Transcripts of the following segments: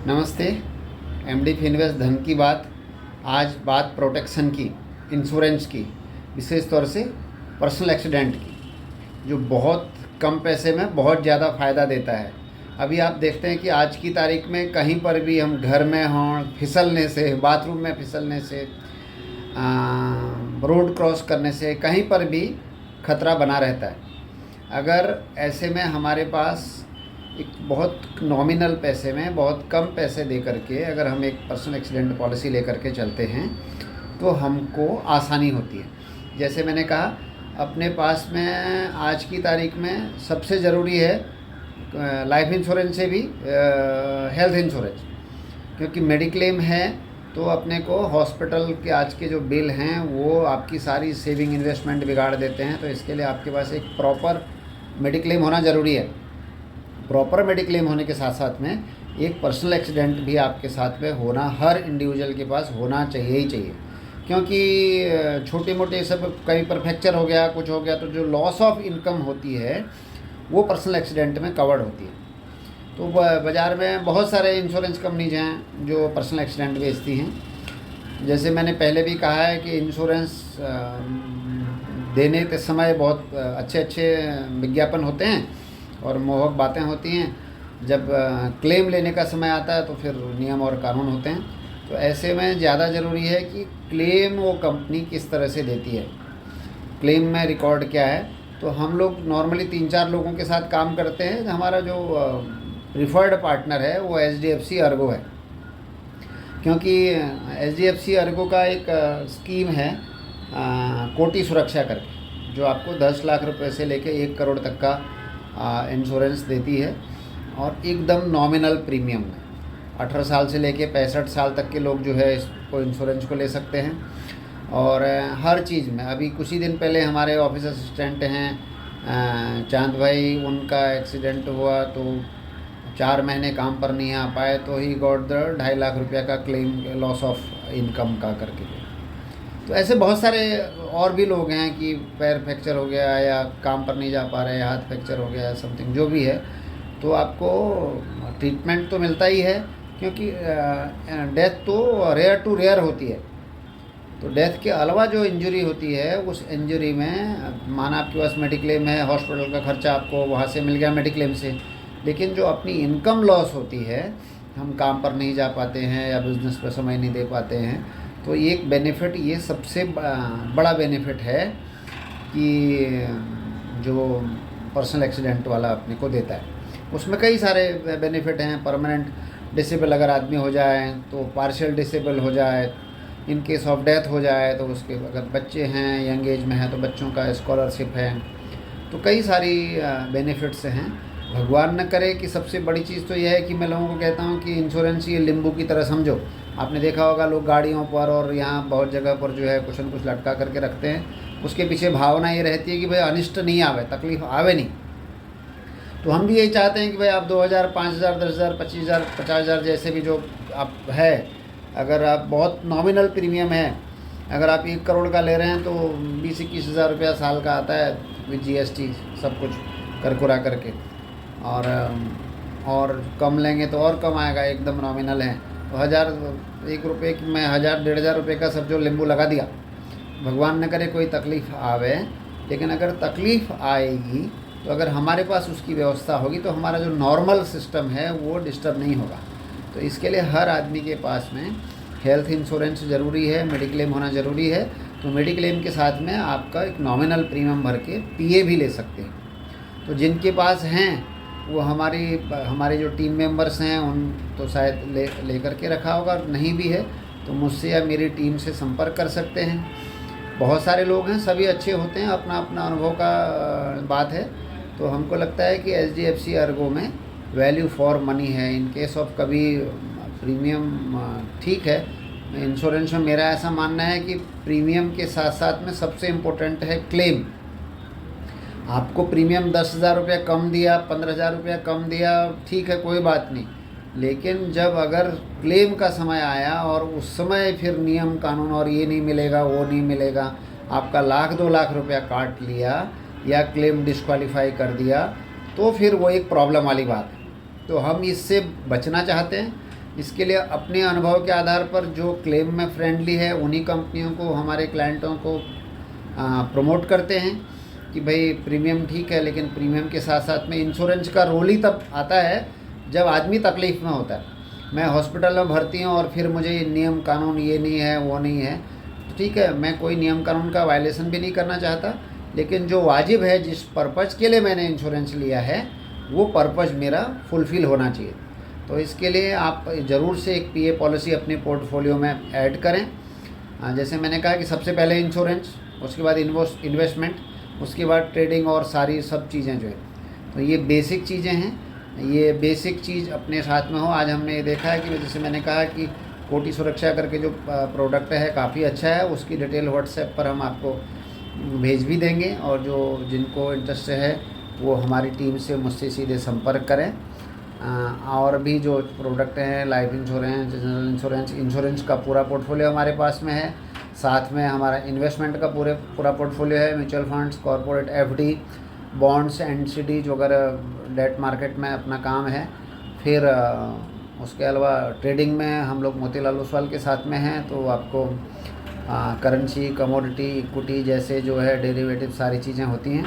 नमस्ते। MD Finvest धन की बात। आज बात प्रोटेक्शन की, इंश्योरेंस की, विशेष तौर से पर्सनल एक्सीडेंट की, जो बहुत कम पैसे में बहुत ज़्यादा फ़ायदा देता है। अभी आप देखते हैं कि आज की तारीख में कहीं पर भी हम घर में हों, फिसलने से, बाथरूम में फिसलने से, रोड क्रॉस करने से, कहीं पर भी खतरा बना रहता है। अगर ऐसे में हमारे पास एक बहुत नॉमिनल पैसे में, बहुत कम पैसे दे करके अगर हम एक पर्सनल एक्सीडेंट पॉलिसी लेकर के चलते हैं तो हमको आसानी होती है। जैसे मैंने कहा, अपने पास में आज की तारीख में सबसे ज़रूरी है लाइफ इंश्योरेंस से भी हेल्थ इंश्योरेंस, क्योंकि मेडिक्लेम है तो अपने को हॉस्पिटल के आज के जो बिल हैं वो आपकी सारी सेविंग इन्वेस्टमेंट बिगाड़ देते हैं। तो इसके लिए आपके पास एक प्रॉपर मेडिक्लेम होना ज़रूरी है। प्रॉपर मेडिक्लेम होने के साथ साथ में एक पर्सनल एक्सीडेंट भी आपके साथ में होना हर इंडिविजुअल के पास होना चाहिए ही चाहिए, क्योंकि छोटे मोटे सब कहीं पर फ्रैक्चर हो गया, कुछ हो गया, तो जो लॉस ऑफ इनकम होती है वो पर्सनल एक्सीडेंट में कवर्ड होती है। तो बाज़ार में बहुत सारे इंश्योरेंस कंपनीज हैं जो पर्सनल एक्सीडेंट बेचती हैं। जैसे मैंने पहले भी कहा है कि इंश्योरेंस देने के समय बहुत अच्छे अच्छे विज्ञापन होते हैं और मोहक बातें होती हैं। जब क्लेम लेने का समय आता है तो फिर नियम और कानून होते हैं। तो ऐसे में ज़्यादा ज़रूरी है कि क्लेम वो कंपनी किस तरह से देती है, क्लेम में रिकॉर्ड क्या है। तो हम लोग नॉर्मली 3-4 लोगों के साथ काम करते हैं। हमारा जो प्रिफर्ड पार्टनर है वो HDFC अर्गो है, क्योंकि HDFC अर्गो का एक स्कीम है कोटि सुरक्षा करके, जो आपको 10 लाख रुपए से लेके 1 करोड़ तक का इंश्योरेंस देती है, और एकदम नॉमिनल प्रीमियम में 18 साल से लेके 65 साल तक के लोग जो है इसको इंश्योरेंस को ले सकते हैं। और हर चीज़ में, अभी कुछ ही दिन पहले हमारे ऑफिस असिस्टेंट हैं चांद भाई, उनका एक्सीडेंट हुआ तो 4 महीने काम पर नहीं आ पाए, तो ही गॉट द 2.5 लाख रुपया का क्लेम, लॉस ऑफ इनकम का करके। तो ऐसे बहुत सारे और भी लोग हैं कि पैर फ्रैक्चर हो गया या काम पर नहीं जा पा रहे, हाथ फ्रैक्चर हो गया, समथिंग जो भी है, तो आपको ट्रीटमेंट तो मिलता ही है, क्योंकि डेथ तो रेयर टू रेयर होती है। तो डेथ के अलावा जो इंजरी होती है, उस इंजरी में माना आपके पास मेडिक्लेम है, हॉस्पिटल का खर्चा आपको वहाँ से मिल गया मेडिक्लेम से, लेकिन जो अपनी इनकम लॉस होती है, हम काम पर नहीं जा पाते हैं या बिज़नेस पर समय नहीं दे पाते हैं, तो एक बेनिफिट, ये सबसे बड़ा बेनिफिट है कि जो पर्सनल एक्सीडेंट वाला अपने को देता है। उसमें कई सारे बेनिफिट हैं। परमानेंट डिसेबल अगर आदमी हो जाए तो पार्शियल डिसेबल हो जाए, इन केस ऑफ डेथ हो जाए तो उसके, अगर बच्चे हैं यंग एज में हैं तो बच्चों का स्कॉलरशिप है। तो कई सारी बेनिफिट्स हैं। भगवान न करे कि सबसे बड़ी चीज़ तो यह है कि मैं लोगों को कहता हूँ कि इंश्योरेंस ये नींबू की तरह समझो। आपने देखा होगा लोग गाड़ियों पर और यहाँ बहुत जगह पर जो है कुछ न कुछ लटका करके रखते हैं। उसके पीछे भावना ये रहती है कि भाई अनिष्ट नहीं आवे, तकलीफ आवे नहीं। तो हम भी यही चाहते हैं कि भाई आप 2000, 5000, 10,000, 25,000, 50,000 जैसे भी जो आप है, अगर आप बहुत नॉमिनल प्रीमियम है, अगर आप 1 करोड़ का ले रहे हैं तो 20-21 हज़ार रुपया साल का आता है विद GST सब कुछ कर कुरा करके। और कम लेंगे तो और कम आएगा, एकदम नॉमिनल है तो 1 रुपये की मैं 1,000-1,500 रुपये का सब जो नींबू लगा दिया। भगवान न करे कोई तकलीफ़ आवे, लेकिन अगर तकलीफ़ आएगी तो अगर हमारे पास उसकी व्यवस्था होगी तो हमारा जो नॉर्मल सिस्टम है वो डिस्टर्ब नहीं होगा। तो इसके लिए हर आदमी के पास में हेल्थ इंश्योरेंस ज़रूरी है, मेडिक्लेम होना ज़रूरी है। तो मेडिक्लेम के साथ में आपका एक नॉमिनल प्रीमियम भर के PA भी ले सकते हैं। तो जिनके पास हैं वो हमारी जो टीम मेंबर्स हैं उन तो शायद ले करके रखा होगा, नहीं भी है तो मुझसे या मेरी टीम से संपर्क कर सकते हैं। बहुत सारे लोग हैं, सभी अच्छे होते हैं, अपना अपना अनुभव का बात है। तो हमको लगता है कि HDFC अर्गो में वैल्यू फॉर मनी है। इन केस ऑफ कभी प्रीमियम ठीक है, इंश्योरेंस में मेरा ऐसा मानना है कि प्रीमियम के साथ साथ में सबसे इम्पोर्टेंट है क्लेम। आपको प्रीमियम 10,000 रुपया कम दिया, 15,000 रुपया कम दिया, ठीक है, कोई बात नहीं, लेकिन जब अगर क्लेम का समय आया और उस समय फिर नियम कानून और ये नहीं मिलेगा, वो नहीं मिलेगा, आपका 1,00,000-2 लाख रुपया काट लिया या क्लेम डिस्क्वालीफाई कर दिया, तो फिर वो एक प्रॉब्लम वाली बात है। तो हम इससे बचना चाहते हैं। इसके लिए अपने अनुभव के आधार पर जो क्लेम में फ्रेंडली है उन्हीं कंपनियों को हमारे क्लाइंटों को प्रमोट करते हैं कि भाई प्रीमियम ठीक है, लेकिन प्रीमियम के साथ साथ में इंश्योरेंस का रोल ही तब आता है जब आदमी तकलीफ़ में होता है। मैं हॉस्पिटल में भर्ती हूँ और फिर मुझे नियम कानून ये नहीं है वो नहीं है, तो ठीक है, मैं कोई नियम कानून का वायलेशन भी नहीं करना चाहता, लेकिन जो वाजिब है, जिस पर्पज़ के लिए मैंने इंश्योरेंस लिया है, वो पर्पज़ मेरा फुलफ़िल होना चाहिए। तो इसके लिए आप ज़रूर से एक पीए पॉलिसी अपने पोर्टफोलियो में ऐड करें। जैसे मैंने कहा कि सबसे पहले इंश्योरेंस, उसके बाद इन्वेस्टमेंट, उसके बाद ट्रेडिंग और सारी सब चीज़ें जो है, तो ये बेसिक चीज़ें हैं। ये बेसिक चीज़ अपने साथ में हो। आज हमने ये देखा है कि जैसे मैंने कहा कि कोटि सुरक्षा करके जो प्रोडक्ट है काफ़ी अच्छा है, उसकी डिटेल व्हाट्सएप पर हम आपको भेज भी देंगे, और जो जिनको इंटरेस्ट है वो हमारी टीम से मुझसे सीधे संपर्क करें। और भी जो प्रोडक्ट हैं, लाइफ इंश्योरेंस, जनरल इंश्योरेंस का पूरा पोर्टफोलियो हमारे पास में है। साथ में हमारा इन्वेस्टमेंट का पूरा पोर्टफोलियो है, mutual funds, corporate FD, bonds, NCDs वगैरह, डेट मार्केट में अपना काम है। फिर उसके अलावा ट्रेडिंग में हम लोग मोतीलाल ओसवाल के साथ में हैं, तो आपको करेंसी, कमोडिटी, इक्विटी जैसे जो है डेरिवेटिव सारी चीज़ें होती हैं,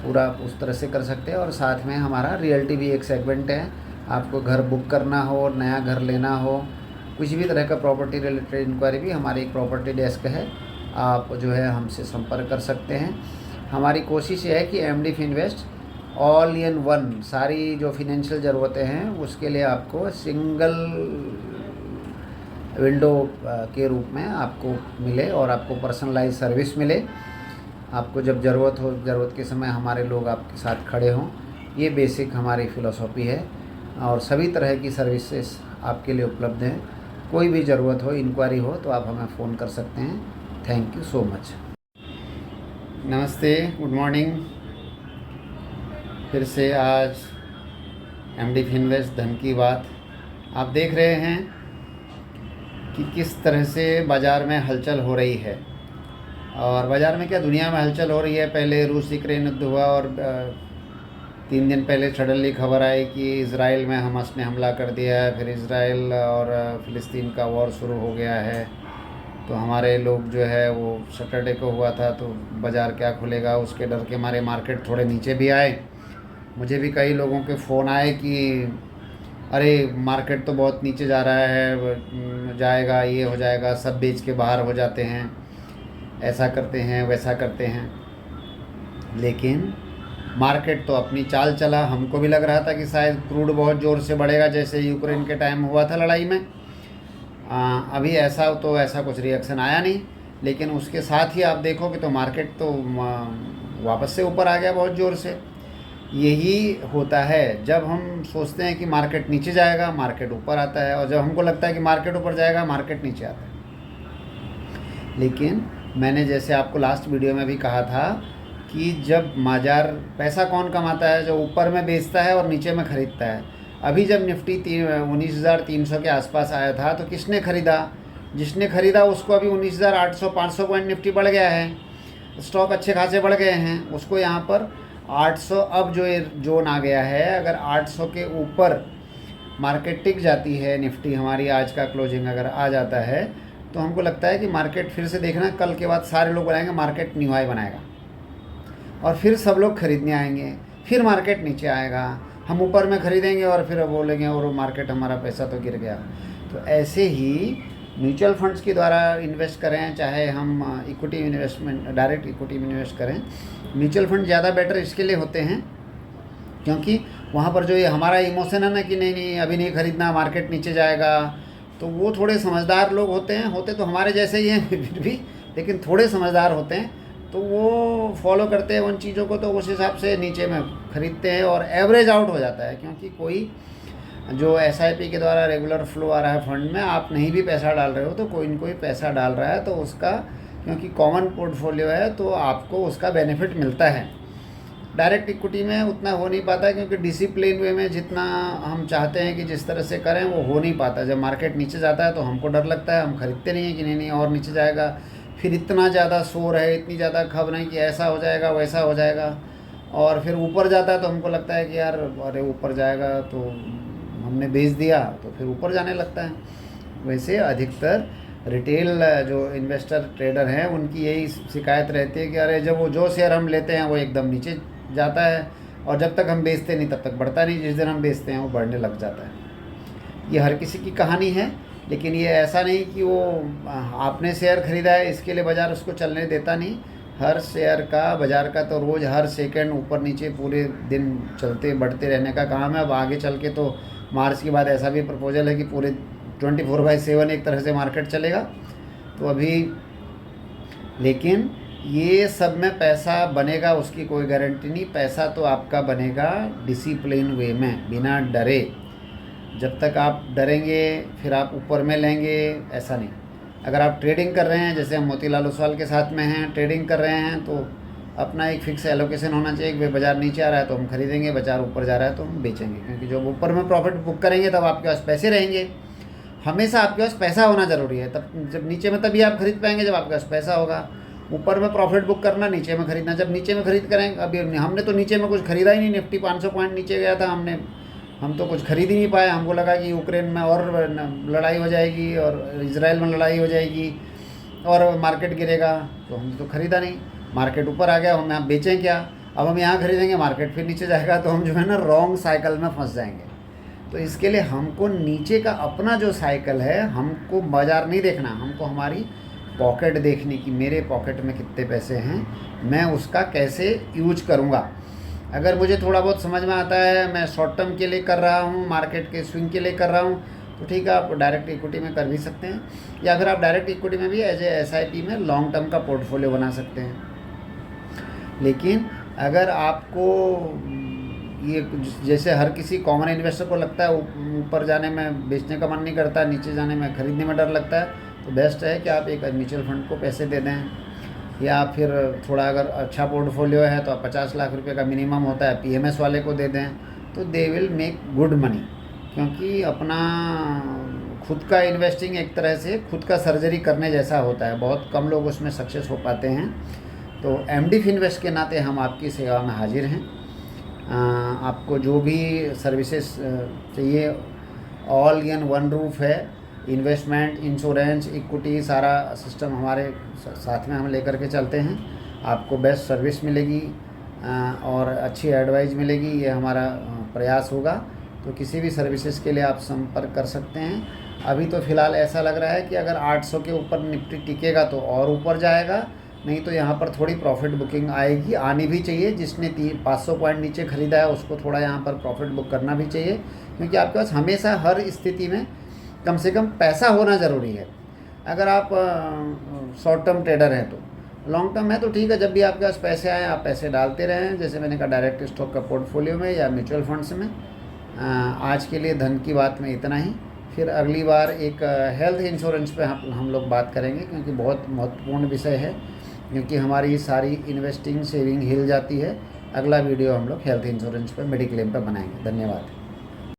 पूरा उस तरह से कर सकते हैं। और साथ में हमारा रियल्टी भी एक सेगमेंट है। आपको घर बुक करना हो, नया घर लेना हो, कुछ भी तरह का प्रॉपर्टी रिलेटेड इंक्वायरी भी हमारी एक प्रॉपर्टी डेस्क है, आप जो है हमसे संपर्क कर सकते हैं। हमारी कोशिश ये है कि MD Finvest all in one सारी जो फिनेंशियल ज़रूरतें हैं उसके लिए आपको सिंगल विंडो के रूप में आपको मिले, और आपको पर्सनलाइज सर्विस मिले। आपको जब ज़रूरत हो, ज़रूरत के समय हमारे लोग आपके साथ खड़े हों। ये बेसिक हमारी फ़िलॉसफी है, और सभी तरह की सर्विसेज आपके लिए उपलब्ध हैं। कोई भी ज़रूरत हो, इंक्वायरी हो, तो आप हमें फ़ोन कर सकते हैं। Thank you so much. नमस्ते, गुड मॉर्निंग। फिर से आज एमडी फिनवेस्ट धन की बात। आप देख रहे हैं कि किस तरह से बाज़ार में हलचल हो रही है, और बाज़ार में क्या, दुनिया में हलचल हो रही है। पहले रूस यूक्रेन युद्ध हुआ, और 3 दिन पहले सडनली खबर आई कि इज़राइल में हमास ने हमला कर दिया है। फिर इज़राइल और फ़िलिस्तीन का वॉर शुरू हो गया है। तो हमारे लोग जो है वो सैटरडे को हुआ था, तो बाज़ार क्या खुलेगा उसके डर के मारे मार्केट थोड़े नीचे भी आए। मुझे भी कई लोगों के फ़ोन आए कि अरे मार्केट तो बहुत नीचे जा रहा है, जाएगा, ये हो जाएगा, सब बेच के बाहर हो जाते हैं, ऐसा करते हैं, वैसा करते हैं। लेकिन मार्केट तो अपनी चाल चला। हमको भी लग रहा था कि शायद क्रूड बहुत ज़ोर से बढ़ेगा, जैसे यूक्रेन के टाइम हुआ था लड़ाई में। अभी ऐसा कुछ रिएक्शन आया नहीं, लेकिन उसके साथ ही आप देखोगे तो मार्केट तो वापस से ऊपर आ गया बहुत ज़ोर से। यही होता है, जब हम सोचते हैं कि मार्केट नीचे जाएगा, मार्केट ऊपर आता है, और जब हमको लगता है कि मार्केट ऊपर जाएगा, मार्केट नीचे आता है। लेकिन मैंने जैसे आपको लास्ट वीडियो में भी कहा था कि जब बाजार, पैसा कौन कमाता है, जो ऊपर में बेचता है और नीचे में ख़रीदता है। अभी जब निफ्टी 19,300 के आसपास आया था, तो किसने ख़रीदा? जिसने ख़रीदा उसको अभी 19,800 500 पॉइंट निफ्टी बढ़ गया है। स्टॉक अच्छे खासे बढ़ गए हैं। उसको यहाँ पर 800, अब जो ये जोन आ गया है, अगर 800 के ऊपर मार्केट टिक जाती है, निफ्टी हमारी आज का क्लोजिंग अगर आ जाता है, तो हमको लगता है कि मार्केट फिर से देखना, कल के बाद सारे लोग बनाएंगे मार्केट न्यू हाई बनाएगा, और फिर सब लोग ख़रीदने आएंगे, फिर मार्केट नीचे आएगा, हम ऊपर में ख़रीदेंगे और फिर बोलेंगे और मार्केट, हमारा पैसा तो गिर गया। तो ऐसे ही म्यूचुअल फंड्स के द्वारा इन्वेस्ट करें, चाहे हम इक्विटी इन्वेस्टमेंट, डायरेक्ट इक्विटी में इन्वेस्ट करें, म्यूचुअल फंड ज़्यादा बेटर इसके लिए होते हैं क्योंकि वहाँ पर जो ये हमारा इमोशन है ना कि नहीं अभी नहीं ख़रीदना, मार्केट नीचे जाएगा, तो वो थोड़े समझदार लोग होते हैं, होते तो हमारे जैसे ही हैं फिर भी, लेकिन थोड़े समझदार होते हैं, तो वो फॉलो करते हैं उन चीज़ों को, तो उस हिसाब से नीचे में ख़रीदते हैं और एवरेज आउट हो जाता है। क्योंकि कोई जो SIP के द्वारा रेगुलर फ्लो आ रहा है फंड में, आप नहीं भी पैसा डाल रहे हो तो कोई न कोई पैसा डाल रहा है, तो उसका, क्योंकि कॉमन पोर्टफोलियो है, तो आपको उसका बेनिफिट मिलता है। डायरेक्ट इक्विटी में उतना हो नहीं पाता, क्योंकि डिसिप्लिन वे में जितना हम चाहते हैं कि जिस तरह से करें वो हो नहीं पाता। जब मार्केट नीचे जाता है तो हमको डर लगता है, हम खरीदते नहीं हैं कि नहीं और नीचे जाएगा, फिर इतना ज़्यादा शोर है, इतनी ज़्यादा खबर है कि ऐसा हो जाएगा वैसा हो जाएगा, और फिर ऊपर जाता है तो हमको लगता है कि यार अरे ऊपर जाएगा तो हमने बेच दिया तो फिर ऊपर जाने लगता है। वैसे अधिकतर रिटेल जो इन्वेस्टर ट्रेडर हैं उनकी यही शिकायत रहती है कि अरे जब वो जो शेयर हम लेते हैं वो एकदम नीचे जाता है, और जब तक हम बेचते नहीं तब तक बढ़ता नहीं, जिस दिन हम बेचते हैं वो बढ़ने लग जाता है। ये हर किसी की कहानी है, लेकिन ये ऐसा नहीं कि वो आपने शेयर ख़रीदा है इसके लिए बाज़ार उसको चलने देता नहीं। हर शेयर का बाज़ार का तो रोज़ हर सेकंड ऊपर नीचे पूरे दिन चलते बढ़ते रहने का काम है। अब आगे चल के तो मार्च के बाद ऐसा भी प्रपोजल है कि पूरे 24/7 एक तरह से मार्केट चलेगा। तो अभी लेकिन ये सब में पैसा बनेगा उसकी कोई गारंटी नहीं। पैसा तो आपका बनेगा डिसिप्लिन वे में, बिना डरे। जब तक आप डरेंगे फिर आप ऊपर में लेंगे, ऐसा नहीं। अगर आप ट्रेडिंग कर रहे हैं, जैसे हम मोतीलाल ओसवाल के साथ में हैं, ट्रेडिंग कर रहे हैं, तो अपना एक फिक्स एलोकेशन होना चाहिए कि बाज़ार नीचे आ रहा है तो हम खरीदेंगे, बाज़ार ऊपर जा रहा है तो हम बेचेंगे। क्योंकि जब ऊपर में प्रॉफिट बुक करेंगे तब आपके पास पैसे रहेंगे। हमेशा आपके पास पैसा होना ज़रूरी है। तब जब नीचे में तभी आप खरीद पाएंगे जब आपके पास पैसा होगा। ऊपर में प्रॉफिट बुक करना, नीचे में खरीदना। जब नीचे में खरीद करेंगे, अभी हमने तो नीचे में कुछ खरीदा ही नहीं। निफ्टी 500 पॉइंट नीचे गया था, हम तो कुछ खरीद ही नहीं पाए। हमको लगा कि यूक्रेन में और लड़ाई हो जाएगी और इजराइल में लड़ाई हो जाएगी और मार्केट गिरेगा, तो हमने तो ख़रीदा नहीं। मार्केट ऊपर आ गया, हम यहाँ बेचें क्या? अब हम यहाँ खरीदेंगे, मार्केट फिर नीचे जाएगा, तो हम जो है ना रॉन्ग साइकिल में फंस जाएंगे। तो इसके लिए हमको नीचे का अपना जो साइकिल है, हमको बाज़ार नहीं देखना, हमको हमारी पॉकेट देखनी कि मेरे पॉकेट में कितने पैसे हैं, मैं उसका कैसे यूज करूँगा। अगर मुझे थोड़ा बहुत समझ में आता है, मैं शॉर्ट टर्म के लिए कर रहा हूँ, मार्केट के स्विंग के लिए कर रहा हूँ, तो ठीक है, आप डायरेक्ट इक्विटी में कर भी सकते हैं, या फिर आप डायरेक्ट इक्विटी में भी एज ए SIP में लॉन्ग टर्म का पोर्टफोलियो बना सकते हैं। लेकिन अगर आपको ये जैसे हर किसी कॉमन इन्वेस्टर को लगता है ऊपर जाने में बेचने का मन नहीं करता, नीचे जाने में खरीदने में डर लगता है, तो बेस्ट है कि आप एक म्यूचुअल फंड को पैसे दे दें, या फिर थोड़ा अगर अच्छा पोर्टफोलियो है तो आप 50 लाख रुपए का मिनिमम होता है, PMS वाले को दे दें, तो they will make good money. क्योंकि अपना खुद का इन्वेस्टिंग एक तरह से खुद का सर्जरी करने जैसा होता है, बहुत कम लोग उसमें सक्सेस हो पाते हैं। तो MD फिनवेस्ट के नाते हम आपकी सेवा में हाजिर हैं। आपको जो भी सर्विसेज चाहिए, ऑल इन वन रूफ है। इन्वेस्टमेंट, इंश्योरेंस, इक्विटी, सारा सिस्टम हमारे साथ में हम लेकर के चलते हैं। आपको बेस्ट सर्विस मिलेगी और अच्छी एडवाइस मिलेगी, ये हमारा प्रयास होगा। तो किसी भी सर्विसेज के लिए आप संपर्क कर सकते हैं। अभी तो फ़िलहाल ऐसा लग रहा है कि अगर 800 के ऊपर निफ्टी टिकेगा तो और ऊपर जाएगा, नहीं तो यहाँ पर थोड़ी प्रॉफिट बुकिंग आएगी, आनी भी चाहिए। जिसने 500 पॉइंट नीचे ख़रीदा है उसको थोड़ा यहाँ पर प्रॉफिट बुक करना भी चाहिए, क्योंकि आपके पास हमेशा हर स्थिति में कम से कम पैसा होना ज़रूरी है। अगर आप शॉर्ट टर्म ट्रेडर हैं, तो लॉन्ग टर्म है तो ठीक है, जब भी आपके पास पैसे आए आप पैसे डालते रहें, जैसे मैंने कहा डायरेक्ट स्टॉक का पोर्टफोलियो में या म्यूचुअल फंड्स में। आज के लिए धन की बात में इतना ही। फिर अगली बार एक हेल्थ इंश्योरेंस पे हम लोग बात करेंगे, क्योंकि बहुत महत्वपूर्ण विषय है, क्योंकि हमारी सारी इन्वेस्टिंग सेविंग हिल जाती है। अगला वीडियो हम लोग हेल्थ इंश्योरेंस पे, मेडिक्लेम पे बनाएंगे। धन्यवाद।